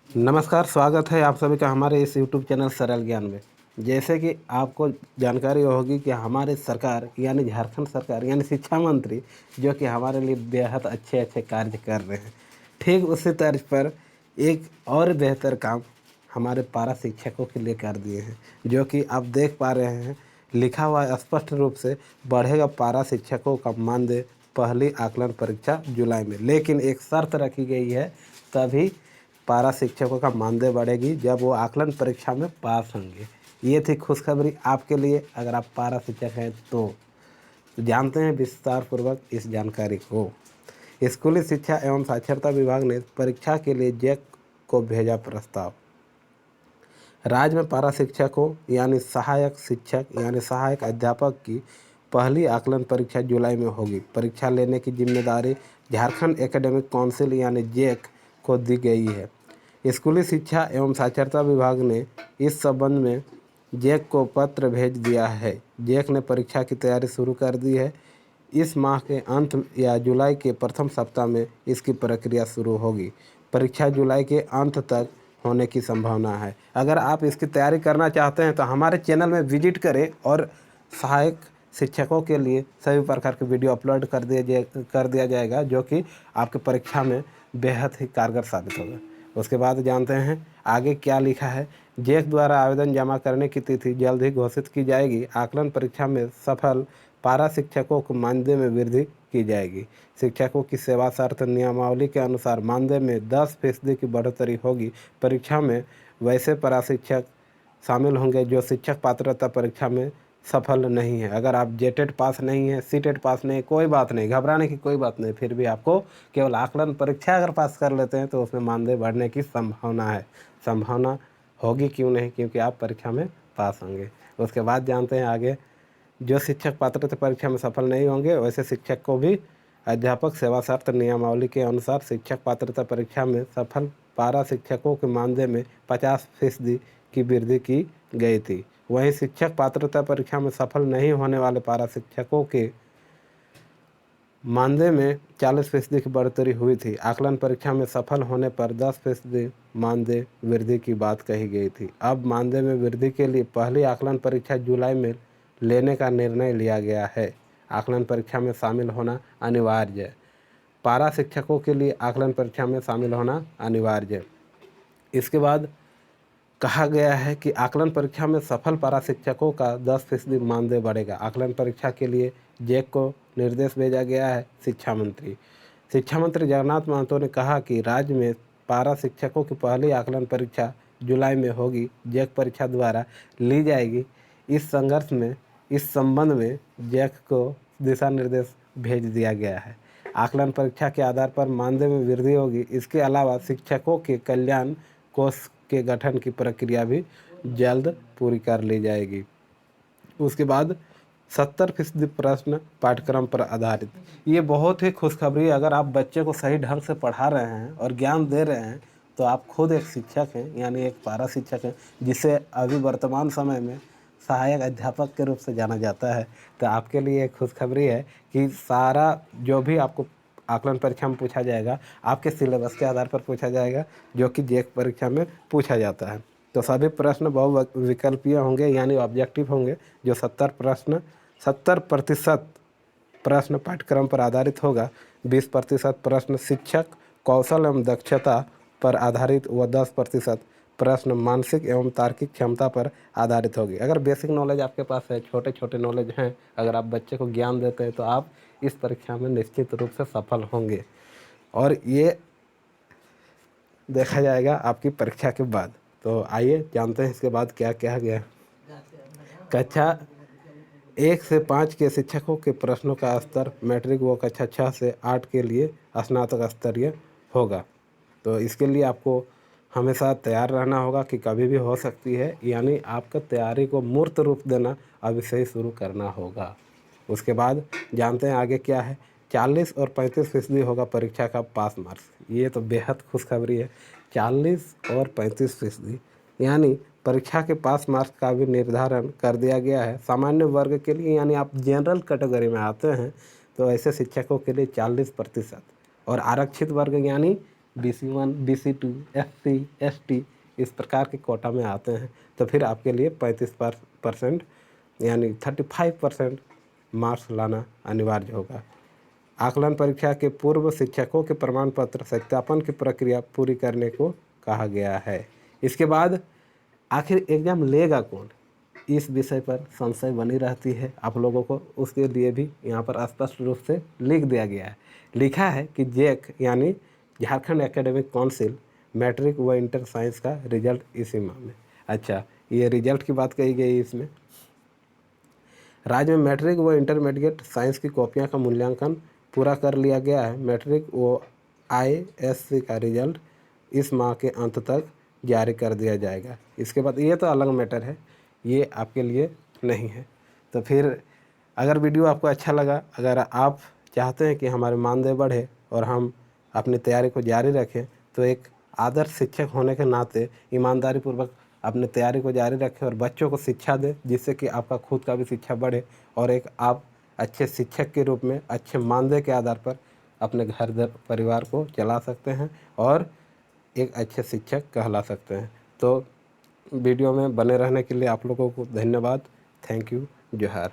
नमस्कार, स्वागत है आप सभी का हमारे इस यूट्यूब चैनल सरल ज्ञान में। जैसे कि आपको जानकारी होगी कि हमारे सरकार यानी झारखंड सरकार यानी शिक्षा मंत्री जो कि हमारे लिए बेहद अच्छे अच्छे कार्य कर रहे हैं, ठीक उसी तर्ज पर एक और बेहतर काम हमारे पारा शिक्षकों के लिए कर दिए हैं, जो कि आप देख पा रहे हैं लिखा हुआ है स्पष्ट रूप से, बढ़ेगा पारा शिक्षकों का मानदेय पहली आकलन परीक्षा जुलाई में। लेकिन एक शर्त रखी गई है, तभी पारा शिक्षकों का मानदेय बढ़ेगी जब वो आकलन परीक्षा में पास होंगे। ये थी खुशखबरी आपके लिए अगर आप पारा शिक्षक हैं तो जानते हैं विस्तार पूर्वक इस जानकारी को। स्कूली शिक्षा एवं साक्षरता विभाग ने परीक्षा के लिए जैक को भेजा प्रस्ताव। राज्य में पारा शिक्षकों यानी सहायक शिक्षक यानी सहायक अध्यापक की पहली आकलन परीक्षा जुलाई में होगी। परीक्षा लेने की जिम्मेदारी झारखंड एकेडमिक काउंसिल यानी जैक को दी गई है। स्कूली शिक्षा एवं साक्षरता विभाग ने इस संबंध में जैक को पत्र भेज दिया है। जैक ने परीक्षा की तैयारी शुरू कर दी है। इस माह के अंत या जुलाई के प्रथम सप्ताह में इसकी प्रक्रिया शुरू होगी। परीक्षा जुलाई के अंत तक होने की संभावना है। अगर आप इसकी तैयारी करना चाहते हैं तो हमारे चैनल में विजिट करें और सहायक शिक्षकों के लिए सभी प्रकार के वीडियो अपलोड कर दिया जाएगा, जो कि आपके परीक्षा में बेहद ही कारगर साबित होगा। उसके बाद जानते हैं आगे क्या लिखा है। जैक द्वारा आवेदन जमा करने की तिथि जल्द ही घोषित की जाएगी। आकलन परीक्षा में सफल पारा शिक्षकों को मानदेय में वृद्धि की जाएगी। शिक्षकों की सेवा शर्त नियमावली के अनुसार मानदेय में 10% की बढ़ोतरी होगी। परीक्षा में वैसे पारा शिक्षक शामिल होंगे जो शिक्षक पात्रता परीक्षा में सफल नहीं है। अगर आप जेटेट पास नहीं है, सीटेट पास नहीं, कोई बात नहीं, घबराने की कोई बात नहीं। फिर भी आपको केवल आकलन परीक्षा अगर पास कर लेते हैं तो उसमें मानदेय बढ़ने की संभावना है। संभावना होगी क्यों नहीं, क्योंकि आप परीक्षा में पास होंगे। उसके बाद जानते हैं आगे, जो शिक्षक पात्रता परीक्षा में सफल नहीं होंगे वैसे शिक्षक को भी अध्यापक सेवा शर्त नियमावली के अनुसार शिक्षक पात्रता परीक्षा में सफल पारा शिक्षकों के मानदेय में 50% की वृद्धि की गई थी। वहीं शिक्षक पात्रता परीक्षा में सफल नहीं होने वाले पारा शिक्षकों के मानदेय में 40% की बढ़ोतरी हुई थी। आकलन परीक्षा में सफल होने पर 10% मानदेय वृद्धि की बात कही गई थी। अब मानदेय में वृद्धि के लिए पहली आकलन परीक्षा जुलाई में लेने का निर्णय लिया गया है। आकलन परीक्षा में शामिल होना अनिवार्य है। पारा शिक्षकों के लिए आकलन परीक्षा में शामिल होना अनिवार्य है। इसके बाद कहा गया है कि आकलन परीक्षा में सफल पारा शिक्षकों का 10% मानदेय बढ़ेगा। आकलन परीक्षा के लिए जैक को निर्देश भेजा गया है। शिक्षा मंत्री जगन्नाथ महतो ने कहा कि राज्य में पारा शिक्षकों की पहली आकलन परीक्षा जुलाई में होगी। जैक परीक्षा द्वारा ली जाएगी। इस संबंध में जैक को दिशा निर्देश भेज दिया गया है। आकलन परीक्षा के आधार पर मानदेय में वृद्धि होगी। इसके अलावा शिक्षकों के कल्याण कोष के गठन की प्रक्रिया भी जल्द पूरी कर ली जाएगी। उसके बाद 70% प्रश्न पाठ्यक्रम पर आधारित। ये बहुत ही खुशखबरी। अगर आप बच्चे को सही ढंग से पढ़ा रहे हैं और ज्ञान दे रहे हैं तो आप खुद एक शिक्षक हैं, यानी एक पारा शिक्षक हैं, जिसे अभी वर्तमान समय में सहायक अध्यापक के रूप से जाना जाता है। तो आपके लिए एक खुशखबरी है कि सारा जो भी आपको आकलन परीक्षा में पूछा जाएगा आपके सिलेबस के आधार पर पूछा जाएगा, जो कि जैक परीक्षा में पूछा जाता है। तो सभी प्रश्न बहुविकल्पीय होंगे यानी ऑब्जेक्टिव होंगे। जो 70% प्रश्न पाठ्यक्रम पर आधारित होगा, 20% प्रश्न शिक्षक कौशल एवं दक्षता पर आधारित व 10% प्रश्न मानसिक एवं तार्किक क्षमता पर आधारित होगी। अगर बेसिक नॉलेज आपके पास है, छोटे छोटे नॉलेज हैं, अगर आप बच्चे को ज्ञान देते हैं तो आप इस परीक्षा में निश्चित रूप से सफल होंगे। और ये देखा जाएगा आपकी परीक्षा के बाद। तो आइए जानते हैं इसके बाद क्या कहा गया। कक्षा 1 से 5 के शिक्षकों के प्रश्नों का स्तर मैट्रिक व कक्षा 6 से 8 के लिए स्नातक स्तरीय होगा। तो इसके लिए आपको हमेशा तैयार रहना होगा कि कभी भी हो सकती है, यानी आपका तैयारी को मूर्त रूप देना अभी से ही शुरू करना होगा। उसके बाद जानते हैं आगे क्या है। 40 और 35% होगा परीक्षा का पास मार्क्स। ये तो बेहद खुशखबरी है। 40 और 35% यानी परीक्षा के पास मार्क्स का भी निर्धारण कर दिया गया है। सामान्य वर्ग के लिए यानी आप जनरल कैटेगरी में आते हैं तो ऐसे शिक्षकों के लिए 40% और आरक्षित वर्ग यानी BC1, BC2, SC, ST इस प्रकार के कोटा में आते हैं, तो फिर आपके लिए 35% यानी 35% मार्क्स लाना अनिवार्य होगा। आकलन परीक्षा के पूर्व शिक्षकों के प्रमाण पत्र सत्यापन की प्रक्रिया पूरी करने को कहा गया है। इसके बाद आखिर एग्ज़ाम लेगा कौन, इस विषय पर संशय बनी रहती है आप लोगों को। उसके लिए भी यहाँ पर स्पष्ट रूप से लिख दिया गया है। लिखा है कि जैक यानी झारखंड एकेडमिक काउंसिल मैट्रिक व इंटर साइंस का रिजल्ट इसी माह में। अच्छा, ये रिजल्ट की बात कही गई इसमें। राज्य में मैट्रिक व इंटरमीडिएट साइंस की कॉपियाँ का मूल्यांकन पूरा कर लिया गया है। मैट्रिक व ISC का रिजल्ट इस माह के अंत तक जारी कर दिया जाएगा। इसके बाद ये तो अलग मैटर है, ये आपके लिए नहीं है। तो फिर अगर वीडियो आपको अच्छा लगा, अगर आप चाहते हैं कि हमारे मानदेय बढ़े और हम अपनी तैयारी को जारी रखें, तो एक आदर्श शिक्षक होने के नाते ईमानदारी पूर्वक अपनी तैयारी को जारी रखें और बच्चों को शिक्षा दें, जिससे कि आपका खुद का भी शिक्षा बढ़े और एक आप अच्छे शिक्षक के रूप में अच्छे मानदेय के आधार पर अपने घर परिवार को चला सकते हैं और एक अच्छे शिक्षक कहला सकते हैं। तो वीडियो में बने रहने के लिए आप लोगों को धन्यवाद। Thank you. जोहार।